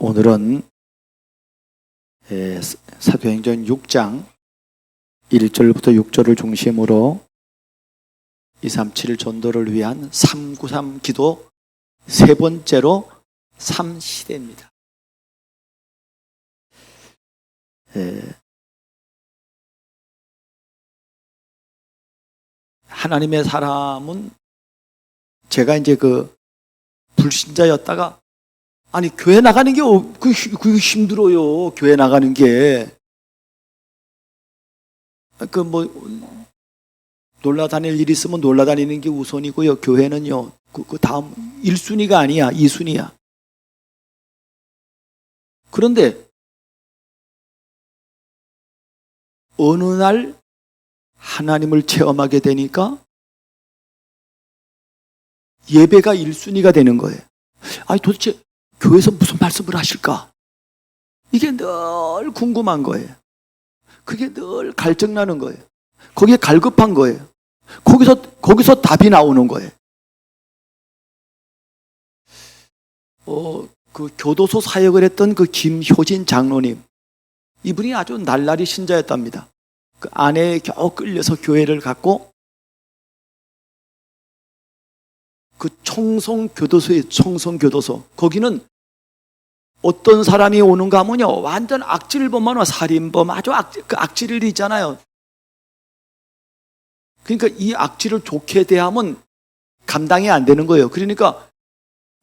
오늘은 사도행전 6장 1절부터 6절을 중심으로 237 전도를 위한 393 기도 세 번째로 3시대입니다. 하나님의 사람은 제가 이제 불신자였다가 아니 교회 나가는 게 그게 힘들어요. 교회 나가는 게 놀러 다닐 일 있으면 놀러 다니는 게 우선이고요. 교회는요 그 다음 1순위가 아니야. 2순위야. 그런데 어느 날 하나님을 체험하게 되니까 예배가 1순위가 되는 거예요. 아니 도대체 교회에서 무슨 말씀을 하실까? 이게 늘 궁금한 거예요. 그게 늘 갈증나는 거예요. 거기에 갈급한 거예요. 거기서 답이 나오는 거예요. 그 교도소 사역을 했던 그 김효진 장로님, 이분이 아주 날라리 신자였답니다. 그 아내에 겨우 끌려서 교회를 갔고 그 청송교도소 거기는 어떤 사람이 오는가 하면요 완전 악질범만 와. 살인범, 아주 악질이 있잖아요. 그러니까 이 악질을 좋게 대하면 감당이 안 되는 거예요. 그러니까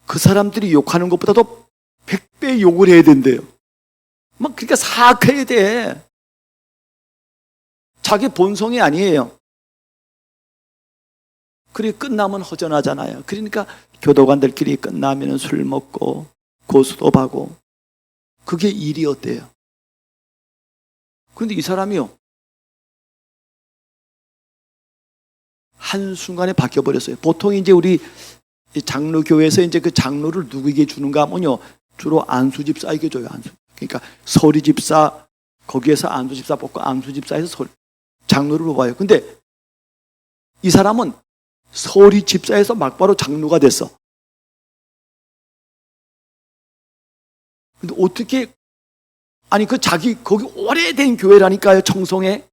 그 사람들이 욕하는 것보다도 100배 욕을 해야 된대요. 그러니까 사악해야 돼. 자기 본성이 아니에요. 그래 끝나면 허전하잖아요. 그러니까 교도관들끼리 끝나면 술 먹고 고스톱하고 그게 일이었대요. 그런데 이 사람이요 한순간에 바뀌어버렸어요. 보통 이제 우리 장로교회에서 이제 그 장로를 누구에게 주는가 하면요 주로 안수집사에게 줘요. 그러니까 서리집사 거기에서 안수집사 뽑고 안수집사에서 장로를 뽑아요. 근데 이 사람은 서리집사에서 막바로 장로가 됐어. 근데 어떻게 아니 거기 오래된 교회라니까요. 청송에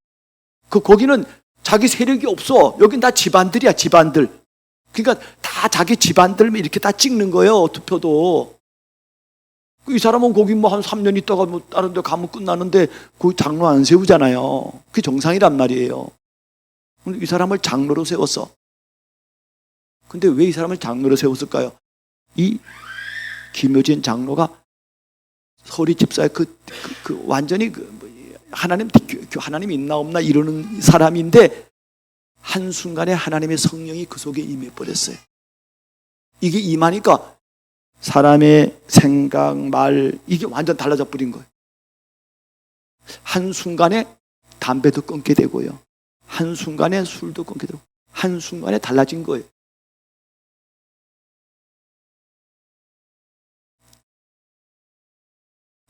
거기는 자기 세력이 없어. 여긴 다 집안들이야. 집안들. 그러니까 다 자기 집안들 이렇게 다 찍는 거예요. 투표도. 이 사람은 거기 한 3년 있다가 다른 데 가면 끝나는데 거기 장로 안 세우잖아요. 그게 정상이란 말이에요. 이 사람을 장로로 세웠어. 근데 왜 이 사람을 장로로 세웠을까요? 이 김효진 장로가 서리 집사의 완전히 하나님 있나 없나 이러는 사람인데 한순간에 하나님의 성령이 그 속에 임해버렸어요. 이게 임하니까 사람의 생각, 말 이게 완전 달라져 버린 거예요. 한순간에 담배도 끊게 되고요. 한순간에 술도 끊게 되고 한순간에 달라진 거예요.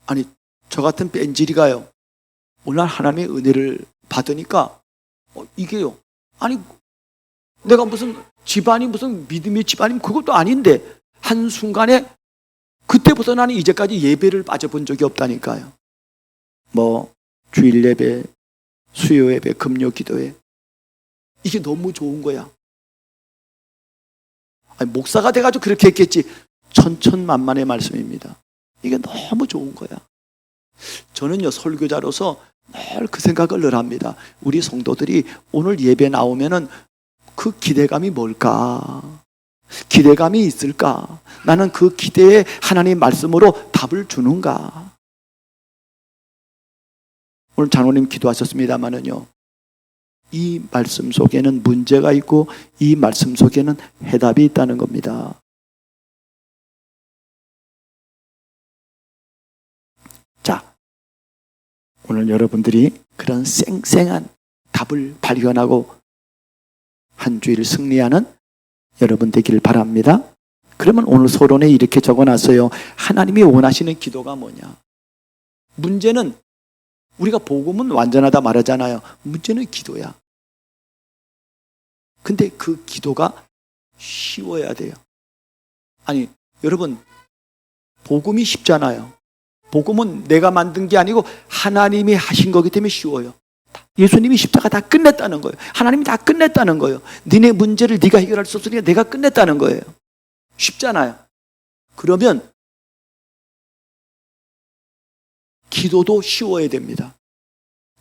아니 저 같은 뺀질이가요 오늘 하나님의 은혜를 받으니까 이게요 아니 내가 무슨 집안이 무슨 믿음의 집안이면 그것도 아닌데 한순간에 그때부터 나는 이제까지 예배를 빠져본 적이 없다니까요. 주일 예배, 수요 예배, 금요 기도회 이게 너무 좋은 거야. 아니, 목사가 돼가지고 그렇게 했겠지. 천천만만의 말씀입니다. 이게 너무 좋은 거야. 저는요 설교자로서 늘 그 생각을 늘 합니다. 우리 성도들이 오늘 예배 나오면은 그 기대감이 뭘까? 기대감이 있을까? 나는 그 기대에 하나님 말씀으로 답을 주는가? 오늘 장로님 기도하셨습니다마는요 이 말씀 속에는 문제가 있고 이 말씀 속에는 해답이 있다는 겁니다. 자, 오늘 여러분들이 그런 쌩쌩한 답을 발견하고 한 주일 승리하는 여러분 되기를 바랍니다. 그러면 오늘 서론에 이렇게 적어놨어요. 하나님이 원하시는 기도가 뭐냐? 문제는 우리가 복음은 완전하다 말하잖아요. 문제는 기도야. 근데 그 기도가 쉬워야 돼요. 아니 여러분 복음이 쉽잖아요. 복음은 내가 만든 게 아니고 하나님이 하신 거기 때문에 쉬워요. 예수님이 십자가 다 끝냈다는 거예요. 하나님이 다 끝냈다는 거예요. 니네 문제를 네가 해결할 수 없으니까 내가 끝냈다는 거예요. 쉽잖아요. 그러면 기도도 쉬워야 됩니다.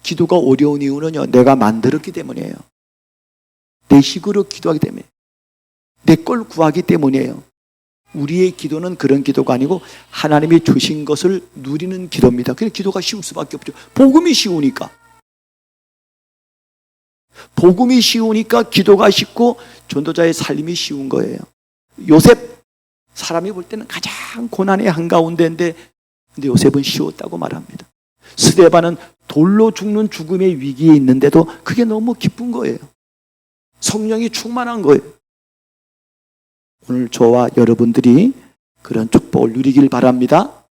기도가 어려운 이유는요, 내가 만들었기 때문이에요. 내 식으로 기도하기 때문에, 내 걸 구하기 때문이에요. 우리의 기도는 그런 기도가 아니고 하나님이 주신 것을 누리는 기도입니다. 그래서 기도가 쉬울 수밖에 없죠. 복음이 쉬우니까. 복음이 쉬우니까 기도가 쉽고 전도자의 삶이 쉬운 거예요. 요셉, 사람이 볼 때는 가장 고난의 한가운데인데 근데 요셉은 쉬웠다고 말합니다. 스데반은 돌로 죽는 죽음의 위기에 있는데도 그게 너무 기쁜 거예요. 성령이 충만한 거예요. 오늘 저와 여러분들이 그런 축복을 누리길 바랍니다.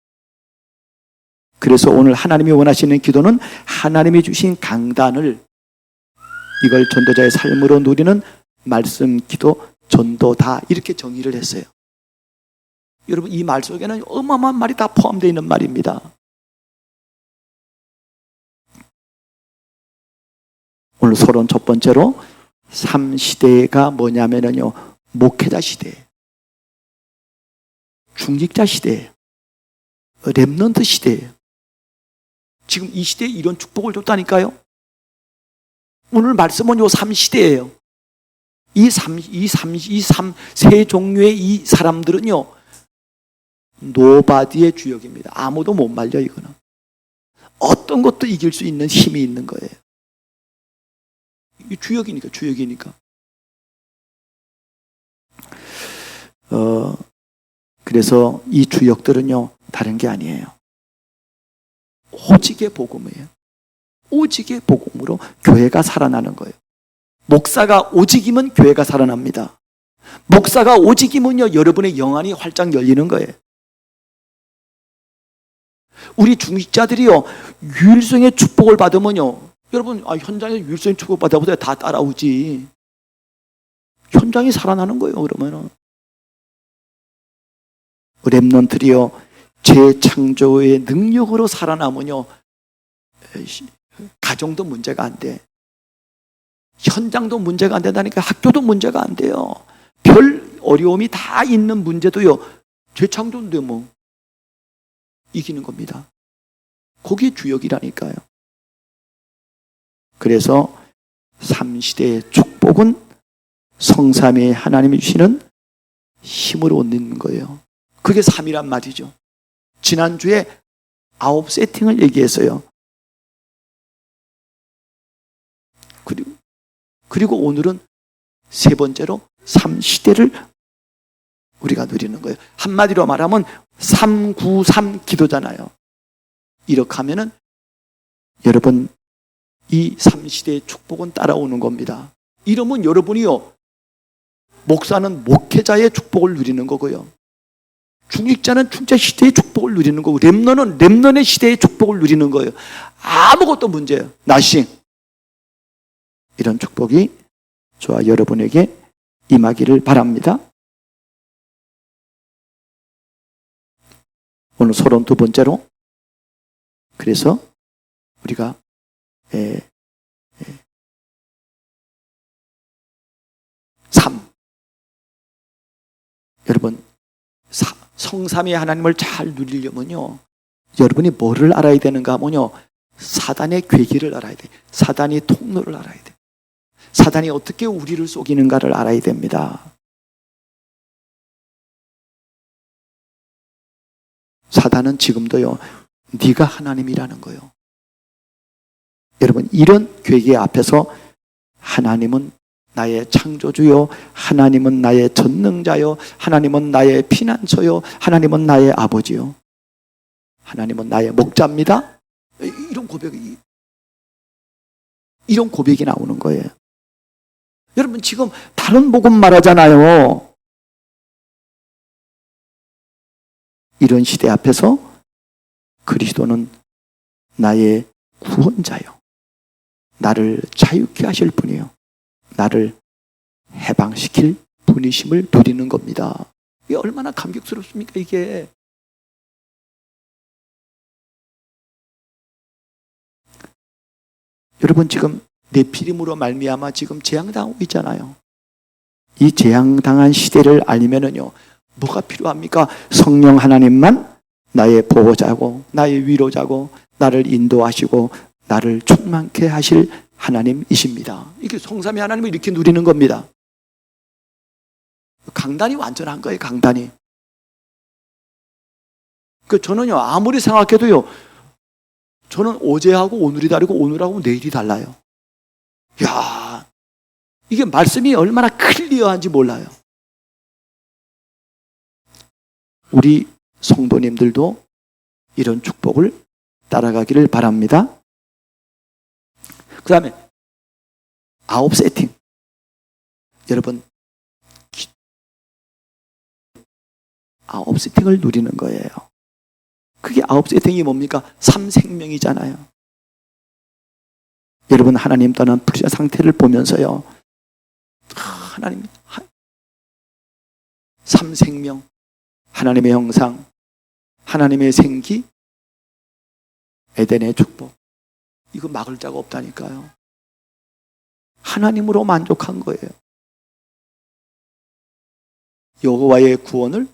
그래서 오늘 하나님이 원하시는 기도는 하나님이 주신 강단을, 이걸 전도자의 삶으로 누리는 말씀, 기도, 전도다, 이렇게 정의를 했어요. 여러분, 이 말 속에는 어마어마한 말이 다 포함되어 있는 말입니다. 오늘 서론 첫 번째로 3시대가 뭐냐면요, 목회자 시대, 중직자 시대, 렘넌트 시대예요. 지금 이 시대에 이런 축복을 줬다니까요. 오늘 말씀은 요 3시대예요. 이 세 종류의 이 사람들은요, 노바디의 주역입니다. 아무도 못 말려, 이거는. 어떤 것도 이길 수 있는 힘이 있는 거예요. 이 주역이니까. 그래서 이 주역들은요, 다른 게 아니에요. 오직의 복음이에요. 오직의 복음으로 교회가 살아나는 거예요. 목사가 오직이면 교회가 살아납니다. 목사가 오직이면요, 여러분의 영안이 활짝 열리는 거예요. 우리 중직자들이요, 유일성의 축복을 받으면요, 여러분, 현장에 유일성의 축복 받아보세요. 다 따라오지. 현장이 살아나는 거예요, 그러면은. 렘넌트리요, 재창조의 능력으로 살아남으면요, 가정도 문제가 안 돼. 현장도 문제가 안 된다니까. 학교도 문제가 안 돼요. 별 어려움이 다 있는 문제도요, 재창조인데 뭐 이기는 겁니다. 거기에 주역이라니까요. 그래서 3시대의 축복은 성삼위의 하나님이 주시는 힘으로 얻는 거예요. 그게 3이란 말이죠. 지난주에 9 세팅을 얘기했어요. 그리고 오늘은 세 번째로 3시대를 우리가 누리는 거예요. 한마디로 말하면 393 기도잖아요. 이렇게 하면은 여러분, 이 3시대의 축복은 따라오는 겁니다. 이러면 여러분이요, 목사는 목회자의 축복을 누리는 거고요, 중직자는 중직자 시대의 축복을 누리는 거고, 렘넌은 렘넌의 시대의 축복을 누리는 거예요. 아무것도 문제예요. 나싱. 이런 축복이 저와 여러분에게 임하기를 바랍니다. 오늘 서론 두 번째로, 그래서 우리가 여러분, 성삼위의 하나님을 잘 누리려면요, 여러분이 뭐를 알아야 되는가 하면요, 사단의 괴기를 알아야 돼. 사단의 통로를 알아야 돼. 사단이 어떻게 우리를 속이는가를 알아야 됩니다. 사단은 지금도요, 네가 하나님이라는 거예요. 여러분, 이런 괴기 앞에서 하나님은 나의 창조주요, 하나님은 나의 전능자요, 하나님은 나의 피난처요, 하나님은 나의 아버지요, 하나님은 나의 목자입니다. 이런 고백이 나오는 거예요. 여러분, 지금 다른 복음 말하잖아요. 이런 시대 앞에서 그리스도는 나의 구원자요, 나를 자유케 하실 분이요, 나를 해방시킬 분이심을 누리는 겁니다. 이게 얼마나 감격스럽습니까, 이게. 여러분 지금 네피림으로 말미암아 지금 재앙당하고 있잖아요. 이 재앙당한 시대를 알리면은요, 뭐가 필요합니까? 성령 하나님만 나의 보호자고 나의 위로자고 나를 인도하시고 나를 충만케 하실 하나님이십니다. 이게 성삼위 하나님을 이렇게 누리는 겁니다. 강단이 완전한 거예요. 강단이. 저는요, 아무리 생각해도요, 저는 어제하고 오늘이 다르고 오늘하고 내일이 달라요. 야, 이게 말씀이 얼마나 클리어한지 몰라요. 우리 성도님들도 이런 축복을 따라가기를 바랍니다. 그 다음에 9 세팅. 여러분 9 세팅을 누리는 거예요. 그게 9 세팅이 뭡니까? 3생명이잖아요. 여러분 하나님 떠난 불신 상태를 보면서요, 하나님 3생명, 하나님의 형상, 하나님의 생기, 에덴의 축복, 이거 막을 자가 없다니까요. 하나님으로 만족한 거예요. 여호와의 구원을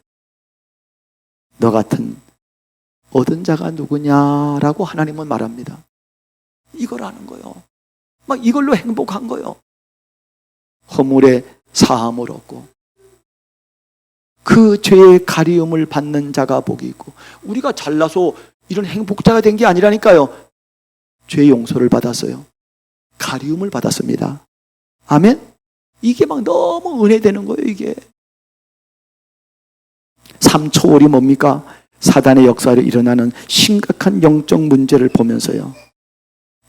너 같은 얻은 자가 누구냐라고 하나님은 말합니다. 이걸 아는 거예요. 막 이걸로 행복한 거예요. 허물의 사함을 얻고 그 죄의 가리움을 받는 자가 복이 있고, 우리가 잘나서 이런 행복자가 된 게 아니라니까요. 죄 용서를 받았어요. 가리움을 받았습니다. 아멘? 이게 막 너무 은혜되는 거예요. 이게 3초월이 뭡니까? 사단의 역사로 일어나는 심각한 영적 문제를 보면서요,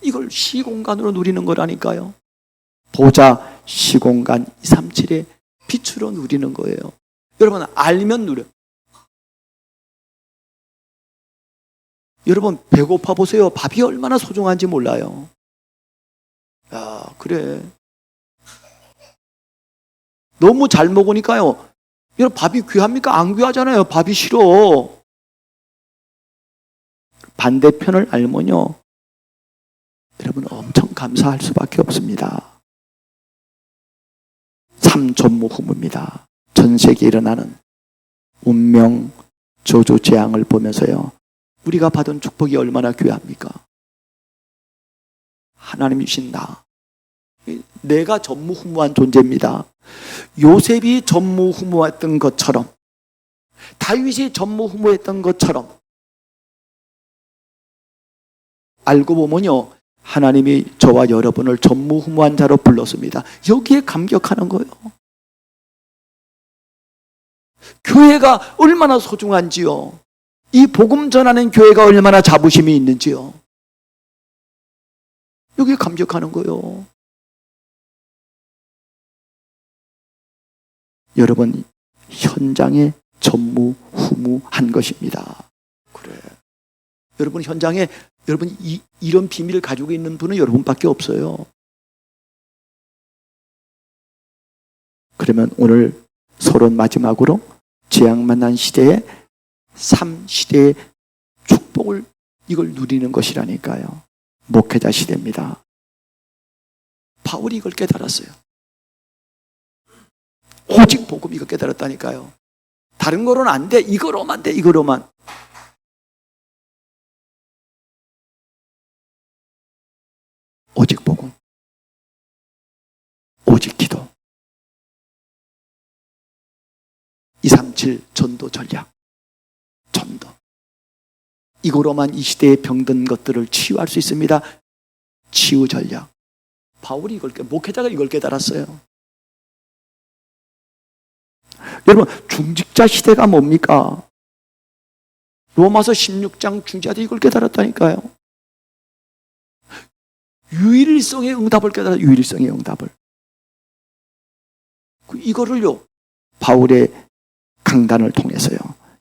이걸 시공간으로 누리는 거라니까요. 보자 시공간 237의 빛으로 누리는 거예요. 여러분 알면 누려. 여러분 배고파 보세요. 밥이 얼마나 소중한지 몰라요. 야, 그래. 너무 잘 먹으니까요, 여러분 밥이 귀합니까? 안 귀하잖아요. 밥이 싫어. 반대편을 알면요, 여러분 엄청 감사할 수밖에 없습니다. 삼전무후무입니다. 전 세계에 일어나는 운명, 저주, 재앙을 보면서요, 우리가 받은 축복이 얼마나 귀합니까? 하나님 주신 내가 전무후무한 존재입니다. 요셉이 전무후무했던 것처럼, 다윗이 전무후무했던 것처럼, 알고 보면요, 하나님이 저와 여러분을 전무후무한 자로 불렀습니다. 여기에 감격하는 거예요. 교회가 얼마나 소중한지요, 이 복음 전하는 교회가 얼마나 자부심이 있는지요, 여기에 감격하는 거예요. 여러분 현장에 전무후무한 것입니다. 그래. 여러분 현장에 여러분 이런 비밀을 가지고 있는 분은 여러분밖에 없어요. 그러면 오늘 서론 마지막으로 재앙 만난 시대에 3시대의 축복을 이걸 누리는 것이라니까요. 목회자 시대입니다. 바울이 이걸 깨달았어요. 오직 복음 이거 깨달았다니까요. 다른 거로는 안 돼. 이거로만 돼. 이거로만. 오직 복음, 오직 기도, 237 전도 전략, 전도. 이거로만 이 시대에 병든 것들을 치유할 수 있습니다. 치유 전략. 바울이 목회자가 이걸 깨달았어요. 여러분 중직자 시대가 뭡니까? 로마서 16장 중직자들이 이걸 깨달았다니까요. 유일성의 응답을 깨달아. 유일성의 응답을. 이거를요, 바울의 강단을 통해서요,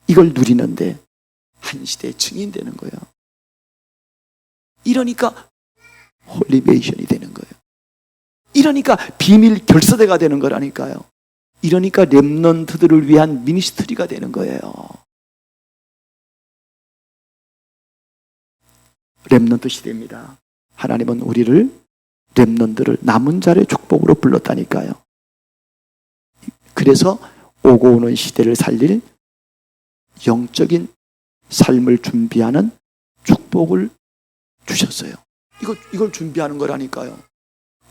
이걸 누리는데 한 시대의 증인되는 거예요. 이러니까 홀리베이션이 되는 거예요. 이러니까 비밀 결사대가 되는 거라니까요. 이러니까 렘넌트들을 위한 미니스트리가 되는 거예요. 렘넌트 시대입니다. 하나님은 우리를 렘넌트를 남은 자의 축복으로 불렀다니까요. 그래서 오고 오는 시대를 살릴 영적인 삶을 준비하는 축복을 주셨어요. 이걸 준비하는 거라니까요.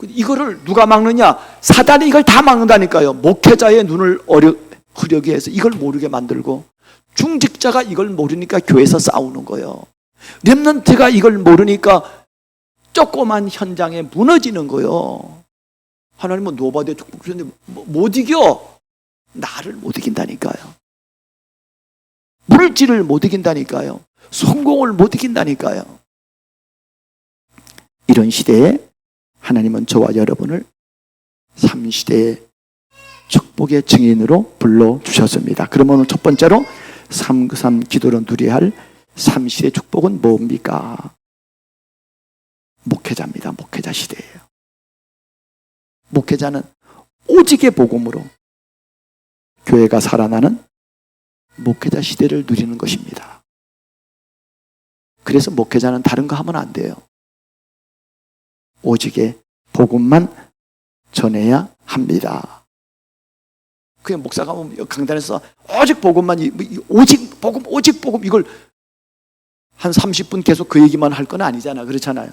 이거를 누가 막느냐? 사단이 이걸 다 막는다니까요. 목회자의 눈을 흐려게 해서 이걸 모르게 만들고, 중직자가 이걸 모르니까 교회에서 싸우는 거예요. 렘넌트가 이걸 모르니까 조그만 현장에 무너지는 거예요. 하나님은 노바드의 축복 주셨는데 못 이겨. 나를 못 이긴다니까요. 물질을 못 이긴다니까요. 성공을 못 이긴다니까요. 이런 시대에 하나님은 저와 여러분을 3시대의 축복의 증인으로 불러주셨습니다. 그러면 오늘 첫 번째로 393 기도로 누려야 할 3시대의 축복은 뭡니까? 목회자입니다. 목회자 시대예요. 목회자는 오직의 복음으로 교회가 살아나는 목회자 시대를 누리는 것입니다. 그래서 목회자는 다른 거 하면 안 돼요. 오직의 복음만 전해야 합니다. 그냥 목사가 강단에서 오직 복음만, 오직 복음 이걸 한 30분 계속 그 얘기만 할 건 아니잖아. 그렇잖아요.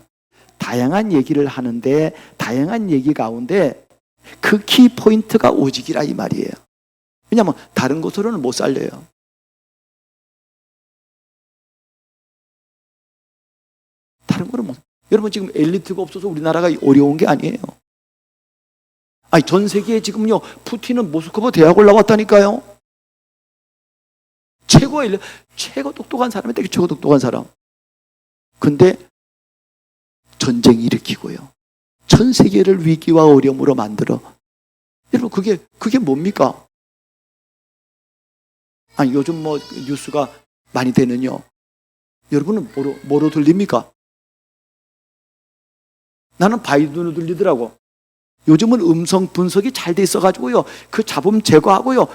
다양한 얘기를 하는데 다양한 얘기 가운데 그 키포인트가 오직이라 이 말이에요. 왜냐하면 다른 것으로는 못 살려요. 다른 거는 못. 여러분 지금 엘리트가 없어서 우리나라가 어려운 게 아니에요. 아니 전 세계에 지금요 푸틴은 모스크바 대학 올라왔다니까요. 최고 똑똑한 사람이 되게 최고 똑똑한 사람. 근데 전쟁 일으키고요. 전 세계를 위기와 어려움으로 만들어. 여러분 그게 뭡니까? 아니 요즘 뭐 뉴스가 많이 되는요. 여러분은 뭐로 들립니까? 나는 바이든으로 들리더라고. 요즘은 음성 분석이 잘 돼 있어가지고요. 그 잡음 제거하고요.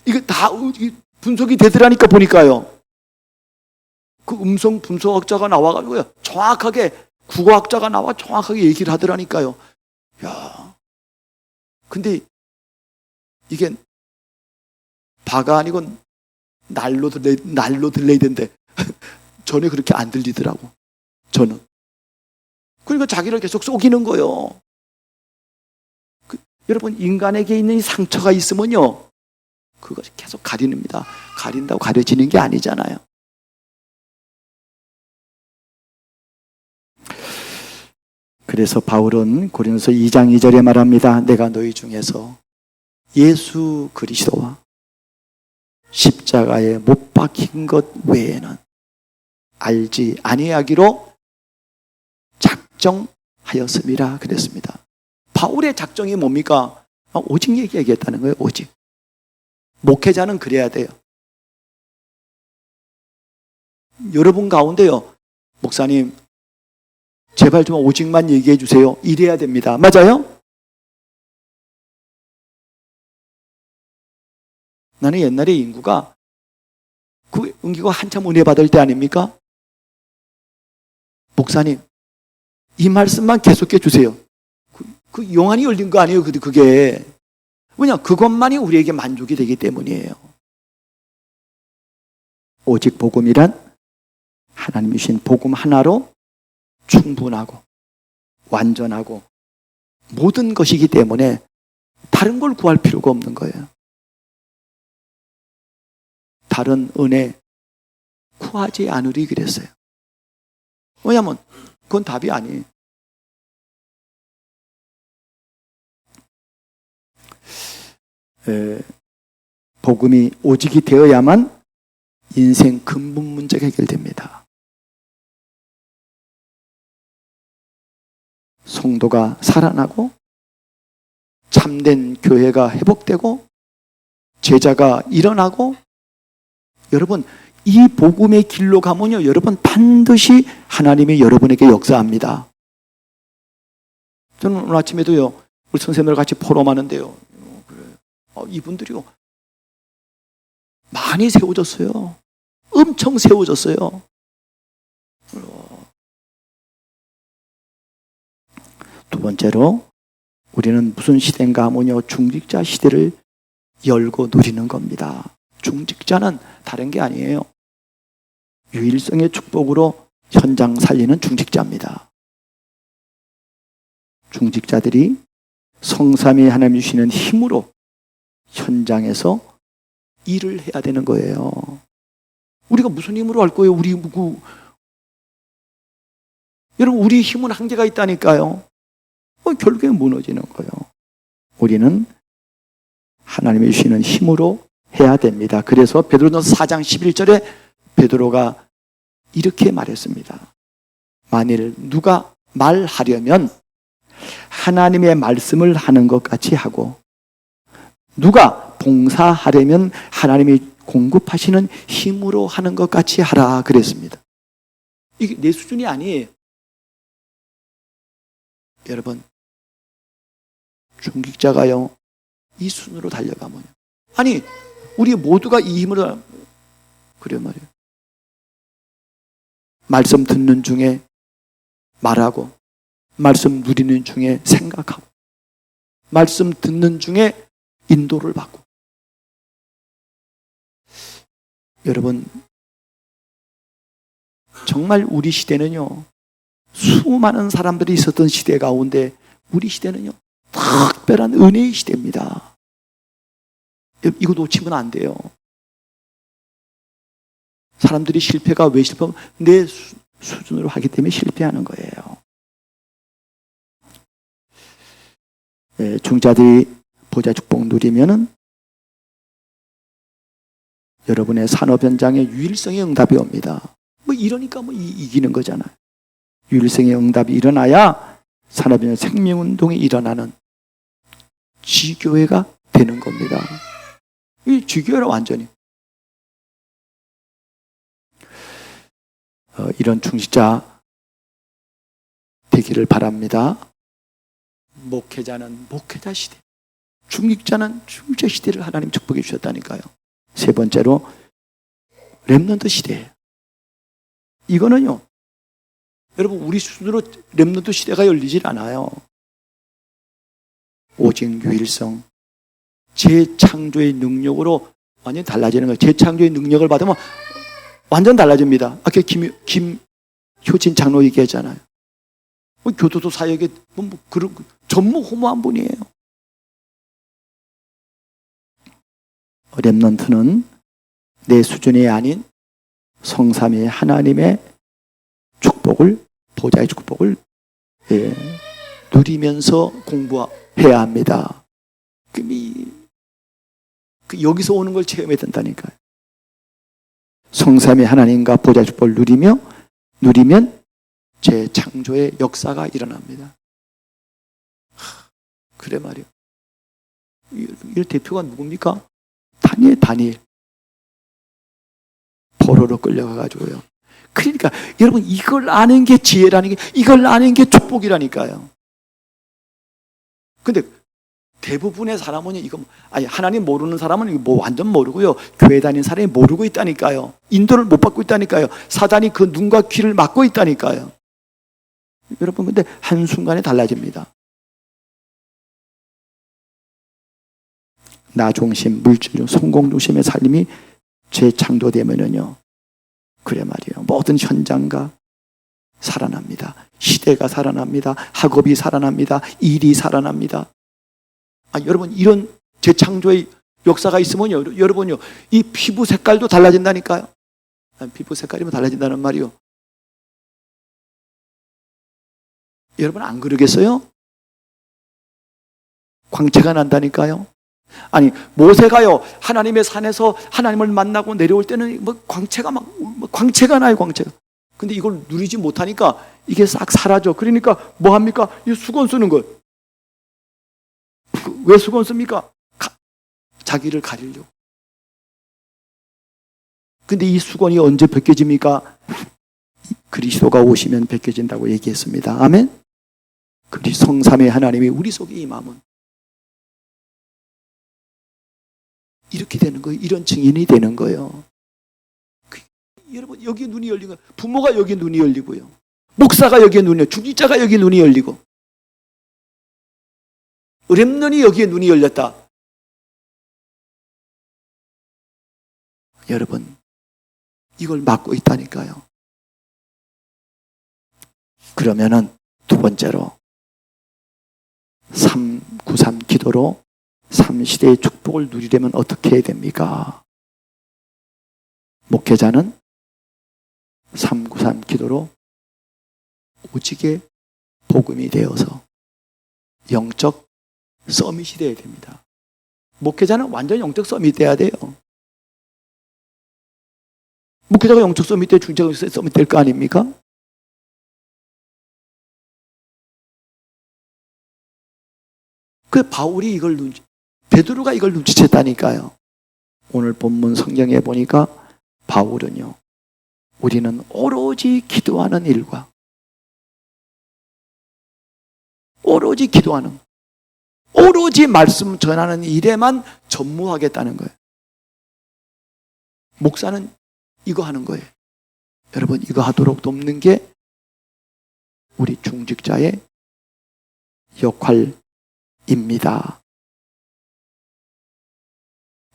이거 다 분석이 되더라니까 보니까요. 그 음성 분석학자가 나와가지고요. 정확하게 국어학자가 나와 정확하게 얘기를 하더라니까요. 야, 근데 이게 바가 아니고 날로 들려야 된대. 전에 그렇게 안 들리더라고. 저는. 그러니까 자기를 계속 속이는 거예요. 여러분 인간에게 있는 이 상처가 있으면요. 그것이 계속 가리는입니다. 가린다고 가려지는 게 아니잖아요. 그래서 바울은 고린도서 2장 2절에 말합니다. 내가 너희 중에서 예수 그리스도와 십자가에 못 박힌 것 외에는 알지 아니하기로 작정하였음이라 그랬습니다. 바울의 작정이 뭡니까? 오직 얘기하겠다는 거예요. 오직. 목회자는 그래야 돼요. 여러분 가운데요. 목사님 제발 좀 오직만 얘기해 주세요. 이래야 됩니다. 맞아요? 나는 옛날에 인구가 그 은기가 한참 은혜 받을 때 아닙니까? 목사님 이 말씀만 계속해 주세요. 그 영안이 열린 거 아니에요. 그게 왜냐 그것만이 우리에게 만족이 되기 때문이에요. 오직 복음이란 하나님이 주신 복음 하나로 충분하고 완전하고 모든 것이기 때문에 다른 걸 구할 필요가 없는 거예요. 다른 은혜 구하지 않으리 그랬어요. 왜냐하면 그건 답이 아니에요. 복음이 오직이 되어야만 인생 근본 문제가 해결됩니다. 성도가 살아나고 참된 교회가 회복되고 제자가 일어나고 여러분 이 복음의 길로 가면요 여러분 반드시 하나님이 여러분에게 역사합니다. 저는 오늘 아침에도요 우리 선생님들 같이 포럼하는데요 이분들이요 많이 세워졌어요. 엄청 세워졌어요. 두 번째로 우리는 무슨 시대인가 하면요, 중직자 시대를 열고 누리는 겁니다. 중직자는 다른 게 아니에요. 유일성의 축복으로 현장 살리는 중직자입니다. 중직자들이 성삼위 하나님 주시는 힘으로 현장에서 일을 해야 되는 거예요. 우리가 무슨 힘으로 할 거예요? 여러분, 우리 힘은 한계가 있다니까요. 결국에 무너지는 거예요. 우리는 하나님이 주시는 힘으로 해야 됩니다. 그래서 베드로전서 4장 11절에 베드로가 이렇게 말했습니다. 만일 누가 말하려면 하나님의 말씀을 하는 것 같이 하고, 누가 봉사하려면 하나님이 공급하시는 힘으로 하는 것 같이 하라 그랬습니다. 이게 내 수준이 아니에요. 여러분, 중직자가요, 이 순으로 달려가면요, 아니 우리 모두가 이 힘으로, 그래 말이에요. 말씀 듣는 중에 말하고, 말씀 누리는 중에 생각하고, 말씀 듣는 중에 인도를 받고. 여러분, 정말 우리 시대는요, 수많은 사람들이 있었던 시대 가운데 우리 시대는요, 특별한 은혜의 시대입니다. 이거 놓치면 안 돼요. 사람들이 실패가 왜 실패하면 내 수준으로 하기 때문에 실패하는 거예요. 중자들이 보좌 축복 누리면은 여러분의 산업 현장에 유일성의 응답이 옵니다. 이러니까 이기는 거잖아요. 유일성의 응답이 일어나야 산업 현장 생명운동이 일어나는 지교회가 되는 겁니다. 이 지교회라 완전히. 이런 중직자 되기를 바랍니다. 목회자는 목회자 시대, 중직자는 중직자 시대를 하나님 축복해 주셨다니까요. 세 번째로 렘넌트 시대예요. 이거는요, 여러분, 우리 수준으로 렘넌트 시대가 열리질 않아요. 오직 유일성, 재창조의 능력으로 완전히 달라지는 거예요. 재창조의 능력을 받으면 완전 달라집니다. 아까 김효진 장로 얘기했잖아요. 교도소 사역에 전무후무한 분이에요. 렘넌트는 내 수준이 아닌 성삼위 하나님의 축복을, 보좌의 축복을 누리면서 공부해야 합니다. 여기서 오는 걸 체험해야 된다니까요. 성삼위 하나님과 보좌의 축복을 누리면 재창조의 역사가 일어납니다. 그래 말이요. 이 대표가 누굽니까? 다니엘. 포로로 끌려가가지고요. 그러니까 여러분, 이걸 아는 게 지혜라는 게, 이걸 아는 게 축복이라니까요. 근데 대부분의 사람은 하나님 모르는 사람은 완전 모르고요, 교회 다니는 사람이 모르고 있다니까요. 인도를 못 받고 있다니까요. 사단이 그 눈과 귀를 막고 있다니까요. 여러분, 근데 한순간에 달라집니다. 나 중심, 물질, 성공 중심의 삶이 재창조되면요, 그래 말이에요, 모든 현장가 살아납니다. 시대가 살아납니다. 학업이 살아납니다. 일이 살아납니다. 여러분, 이런 재창조의 역사가 있으면요, 여러분요, 이 피부 색깔도 달라진다니까요. 피부 색깔이면 달라진다는 말이요. 여러분, 안 그러겠어요? 광채가 난다니까요. 아니, 모세가요, 하나님의 산에서 하나님을 만나고 내려올 때는 광채가 나요, 광채가. 근데 이걸 누리지 못하니까 이게 싹 사라져. 그러니까 뭐 합니까? 이 수건 쓰는 거예요. 왜 수건 씁니까? 자기를 가리려고. 근데 이 수건이 언제 벗겨집니까? 그리스도가 오시면 벗겨진다고 얘기했습니다. 아멘? 성삼위 하나님이 우리 속에 임하면 이렇게 되는 거예요. 이런 증인이 되는 거예요. 여러분, 여기 눈이 열리고, 부모가 여기 눈이 열리고요. 목사가 여기에 눈이, 중직자가 여기 눈이 열리고, 렘넌이 여기에 눈이 열렸다. 여러분, 이걸 막고 있다니까요. 그러면은 두 번째로 393 기도로 3시대의 축복을 누리려면 어떻게 해야 됩니까? 목회자는 393 기도로 오직의 복음이 되어서 영적 서밋이 되어야 됩니다. 목회자는 완전 영적 서밋 돼야 돼요. 목회자가 영적 서밋 때 중직자가 서밋 될 거 아닙니까? 그 바울이 베드로가 이걸 눈치챘다니까요. 오늘 본문 성경에 보니까 바울은요, 우리는 오로지 기도하는 일과 오로지 기도하는, 오로지 말씀 전하는 일에만 전무하겠다는 거예요. 목사는 이거 하는 거예요. 여러분, 이거 하도록 돕는 게 우리 중직자의 역할입니다.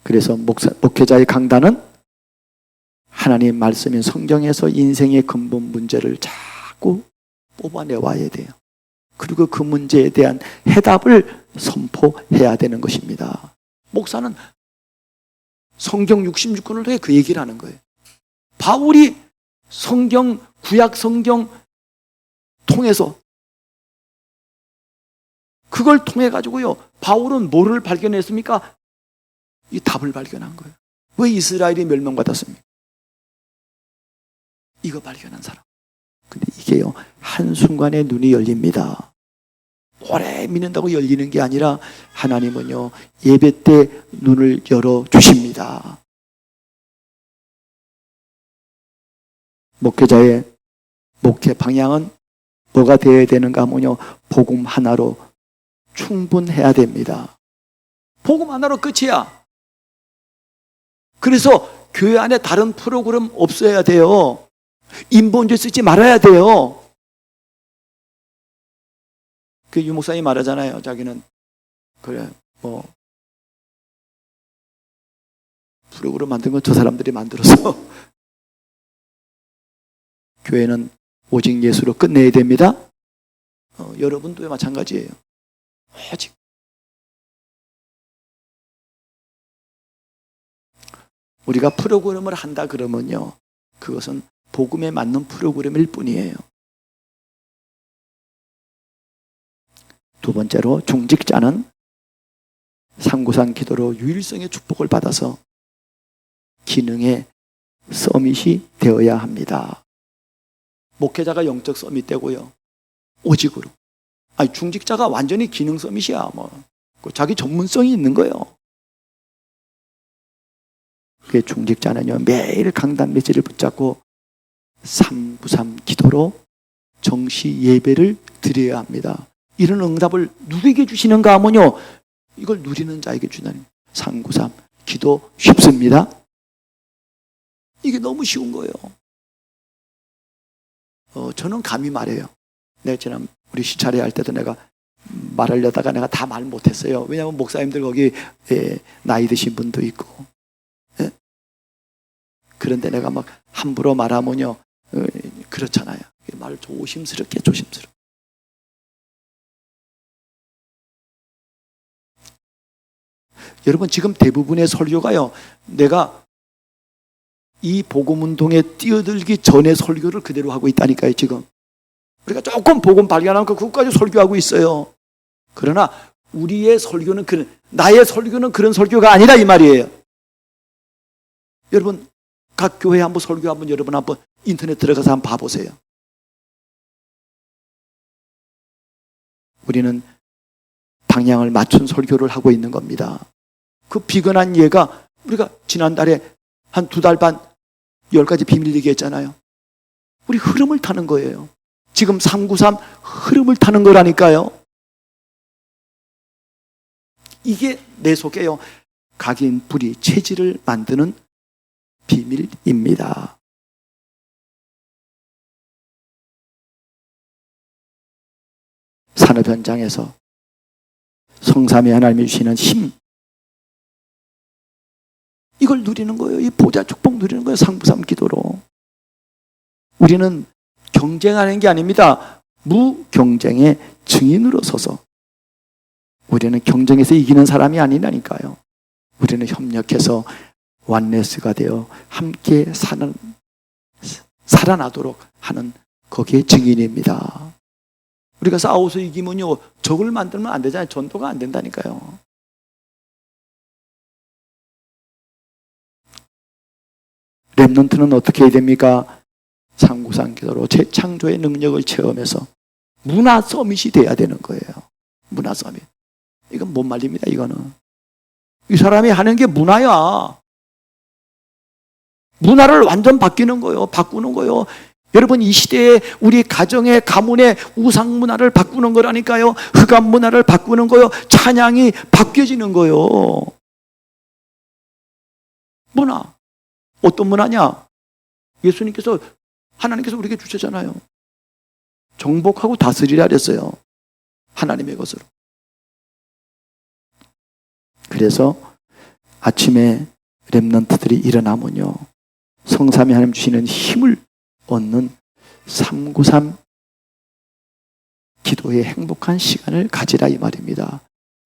그래서 목회자의 강단은 하나님 말씀인 성경에서 인생의 근본 문제를 자꾸 뽑아내와야 돼요. 그리고 그 문제에 대한 해답을 선포해야 되는 것입니다. 목사는 성경 66권을 통해 그 얘기를 하는 거예요. 바울이 성경, 구약 성경 통해서, 그걸 통해 가지고요, 바울은 뭐를 발견했습니까? 이 답을 발견한 거예요. 왜 이스라엘이 멸망받았습니까? 이거 발견한 사람. 근데 이게요, 한순간에 눈이 열립니다. 오래 믿는다고 열리는 게 아니라 하나님은요, 예배 때 눈을 열어주십니다. 목회자의 목회 방향은 뭐가 되어야 되는가 하면요, 복음 하나로 충분해야 됩니다. 복음 하나로 끝이야. 그래서 교회 안에 다른 프로그램 없어야 돼요. 인본주의 쓰지 말아야 돼요. 그 유 목사님이 말하잖아요. 자기는 그래, 프로그램 만든 건 저 사람들이 만들어서 교회는 오직 예수로 끝내야 됩니다. 여러분도 마찬가지예요. 오직. 우리가 프로그램을 한다 그러면요, 그것은 복음에 맞는 프로그램일 뿐이에요. 두 번째로, 중직자는 393 기도로 유일성의 축복을 받아서 기능의 서밋이 되어야 합니다. 목회자가 영적 서밋 되고요, 오직으로. 아니, 중직자가 완전히 기능 서밋이야. 자기 전문성이 있는 거예요. 그 중직자는요, 매일 강단 메시지를 붙잡고 393 기도로 정시 예배를 드려야 합니다. 이런 응답을 누구에게 주시는가 하면요, 이걸 누리는 자에게 주나님. 393 기도 쉽습니다. 이게 너무 쉬운 거예요. 저는 감히 말해요. 내가 지난 우리 시차례 할 때도 내가 말하려다가 내가 다 말 못했어요. 왜냐하면 목사님들 거기 나이 드신 분도 있고, 그런데 내가 막 함부로 말하면요, 그렇잖아요. 말을 조심스럽게. 여러분, 지금 대부분의 설교가요, 내가 이 복음운동에 뛰어들기 전에 설교를 그대로 하고 있다니까요. 지금 우리가 조금 복음 발견하면 그것까지 설교하고 있어요. 그러나 우리의 설교는 나의 설교는 그런 설교가 아니라 이 말이에요. 여러분, 각 교회 한번 설교 한번 여러분 한번 인터넷 들어가서 한번 봐보세요. 우리는 방향을 맞춘 설교를 하고 있는 겁니다. 그 비근한 예가 우리가 지난달에 한 2달 반 10가지 비밀 얘기했잖아요. 우리 흐름을 타는 거예요. 지금 393 흐름을 타는 거라니까요. 이게 내 속에요, 각인, 불이, 체질을 만드는 비밀입니다. 산업 현장에서 성삼위 하나님이 주시는 힘, 이걸 누리는 거예요. 이 보좌 축복 누리는 거예요. 상부삼 기도로. 우리는 경쟁하는 게 아닙니다. 무경쟁의 증인으로 서서, 우리는 경쟁에서 이기는 사람이 아니라니까요. 우리는 협력해서 원네스가 되어 함께 살아나도록 하는 거기에 증인입니다. 우리가 싸워서 이기면요, 적을 만들면 안 되잖아요. 전도가 안 된다니까요. 렘넌트는 어떻게 해야 됩니까? 상구상 기도로 재창조의 능력을 체험해서 문화 서밋이 돼야 되는 거예요. 문화 서밋. 이건 못 말립니다. 이거는 이 사람이 하는 게 문화야. 문화를 완전 바뀌는 거예요. 바꾸는 거예요. 여러분, 이 시대에 우리 가정의 가문의 우상 문화를 바꾸는 거라니까요. 흑암 문화를 바꾸는 거예요. 찬양이 바뀌어지는 거예요. 문화. 어떤 문화냐? 예수님께서, 하나님께서 우리에게 주셨잖아요. 정복하고 다스리라 그랬어요. 하나님의 것으로. 그래서 아침에 렘넌트들이 일어나면요, 성삼위 하나님 주시는 힘을 얻는 393 기도의 행복한 시간을 가지라 이 말입니다.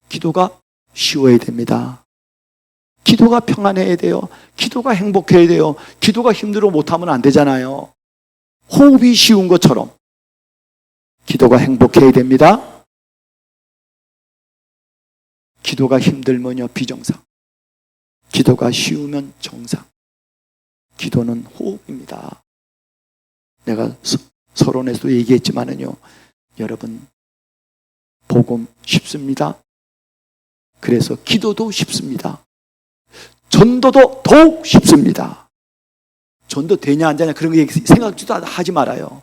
기도가 쉬워야 됩니다. 기도가 평안해야 돼요. 기도가 행복해야 돼요. 기도가 힘들어 못하면 안 되잖아요. 호흡이 쉬운 것처럼 기도가 행복해야 됩니다. 기도가 힘들면요, 비정상. 기도가 쉬우면 정상. 기도는 호흡입니다. 내가 서론에서도 얘기했지만은요, 여러분, 복음 쉽습니다. 그래서 기도도 쉽습니다. 전도도 더욱 쉽습니다. 전도 되냐 안 되냐 그런 거 생각지도 하지 말아요.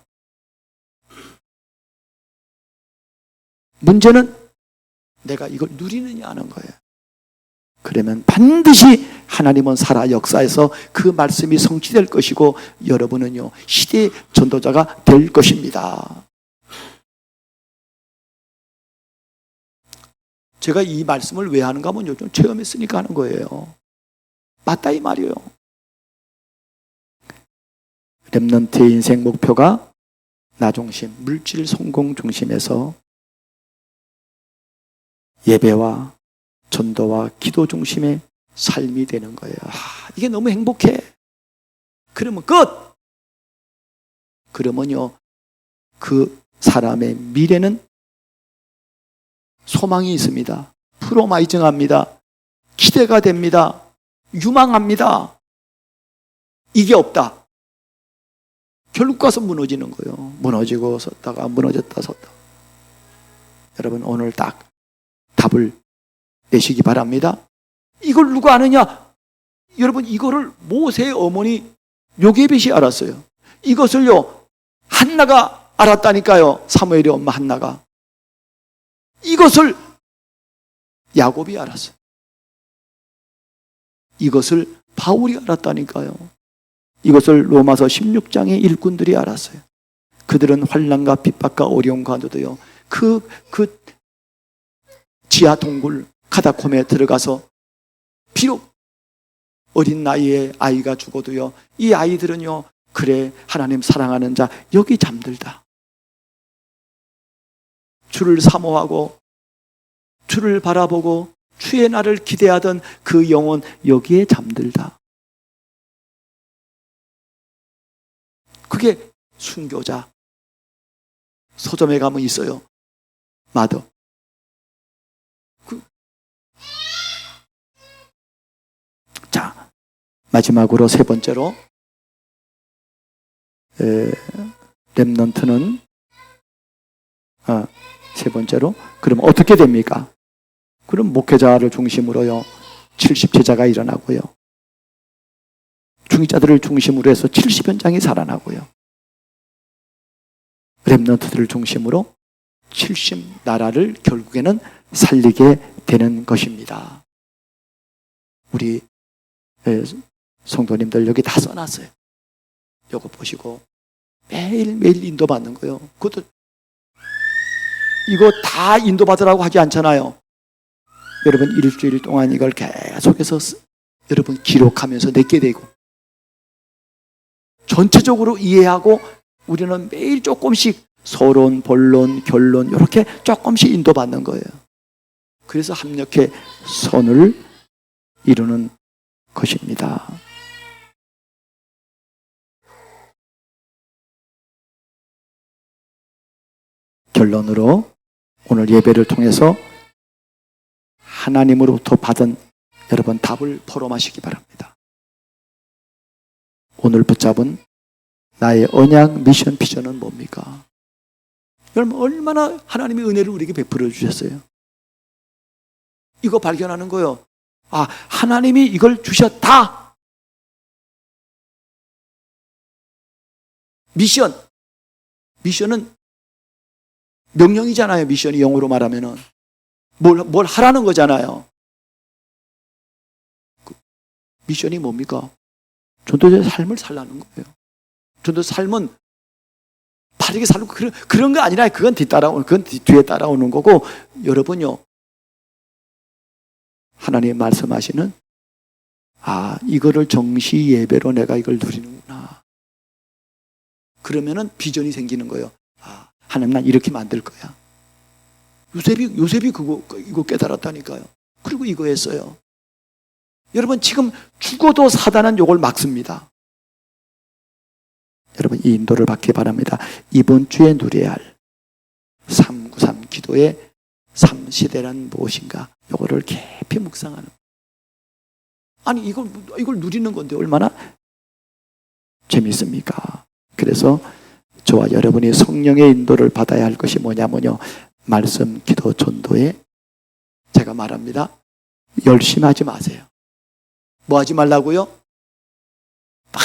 문제는 내가 이걸 누리느냐 하는 거예요. 그러면 반드시 하나님은 살아 역사에서 그 말씀이 성취될 것이고, 여러분은요, 시대의 전도자가 될 것입니다. 제가 이 말씀을 왜 하는가 하면 요즘 체험했으니까 하는 거예요. 맞다 이 말이에요. 렘넌트의 인생 목표가 나 중심, 물질 성공 중심에서 예배와 전도와 기도 중심의 삶이 되는 거예요. 이게 너무 행복해. 그러면 끝! 그러면요, 그 사람의 미래는 소망이 있습니다. 프로마이징합니다. 기대가 됩니다. 유망합니다. 이게 없다. 결국 가서 무너지는 거예요. 무너지고 섰다가 무너졌다 섰다. 여러분, 오늘 딱 답을 내시기 바랍니다. 이걸 누가 아느냐? 여러분, 이거를 모세의 어머니 요게벳이 알았어요. 이것을요, 한나가 알았다니까요. 사무엘의 엄마 한나가. 이것을 야곱이 알았어요. 이것을 바울이 알았다니까요. 이것을 로마서 16장의 일꾼들이 알았어요. 그들은 환난과 핍박과 어려움 가운데도요, 그 지하 동굴 카다콤에 들어가서 비록 어린 나이에 아이가 죽어도요, 이 아이들은요, 그래 하나님 사랑하는 자 여기 잠들다. 주를 사모하고 주를 바라보고 주의 날을 기대하던 그 영혼 여기에 잠들다. 그게 순교자. 서점에 가면 있어요. 마더. 자, 마지막으로 세 번째로, 렘넌트는 세 번째로, 그럼 어떻게 됩니까? 그럼 목회자를 중심으로요, 70제자가 일어나고요, 중직자들을 중심으로 해서 70현장이 살아나고요, 렘넌트들을 중심으로 70나라를 결국에는 살리게 되는 것입니다. 우리 성도님들 여기 다 써놨어요. 이거 보시고 매일매일 인도받는 거예요. 그것도 이거 다 인도받으라고 하지 않잖아요. 여러분 일주일 동안 이걸 계속해서 여러분 기록하면서 내게 되고 전체적으로 이해하고 우리는 매일 조금씩 서론, 본론, 결론 이렇게 조금씩 인도받는 거예요. 그래서 합력해 선을 이루는 것입니다. 결론으로 오늘 예배를 통해서 하나님으로부터 받은 여러분 답을 포럼하시기 바랍니다. 오늘 붙잡은 나의 언약 미션 비전은 뭡니까? 여러분 얼마나 하나님의 은혜를 우리에게 베풀어 주셨어요. 이거 발견하는 거예요. 아, 하나님이 이걸 주셨다. 미션은 명령이잖아요. 미션이 영어로 말하면은 뭘 하라는 거잖아요. 미션이 뭡니까? 전도자의 삶을 살라는 거예요. 전도 삶은 바르게 살고 그런 거 아니라 그건 뒤에 따라오는 거고, 여러분요 하나님 말씀하시는 이거를 정시 예배로 내가 이걸 누리는구나. 그러면은 비전이 생기는 거예요. 하나님 난 이렇게 만들 거야. 요셉이 이거 깨달았다니까요. 그리고 이거 했어요. 여러분 지금 죽어도 사단은 이걸 막습니다. 여러분 이 인도를 받기 바랍니다. 이번 주에 누려야 할 393 기도의 3시대란 무엇인가, 이거를 깊이 묵상하는. 아니 이걸 누리는 건데 얼마나 재밌습니까? 그래서 저와 여러분이 성령의 인도를 받아야 할 것이 뭐냐면요, 말씀, 기도, 전도에 제가 말합니다. 열심히 하지 마세요. 뭐 하지 말라고요? 막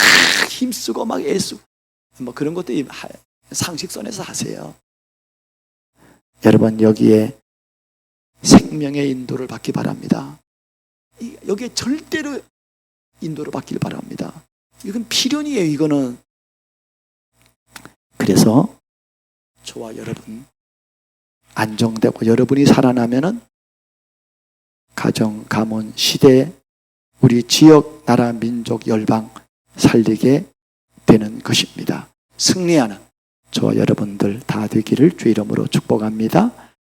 힘쓰고 막 애쓰고 뭐 그런 것도 상식선에서 하세요. 여러분 여기에 생명의 인도를 받기 바랍니다. 여기에 절대로 인도를 받길 바랍니다. 이건 필연이에요. 이거는. 그래서 저와 여러분 안정되고 여러분이 살아나면은 가정, 가문, 시대, 우리 지역, 나라, 민족, 열방 살리게 되는 것입니다. 승리하는 저와 여러분들 다 되기를 주 이름으로 축복합니다.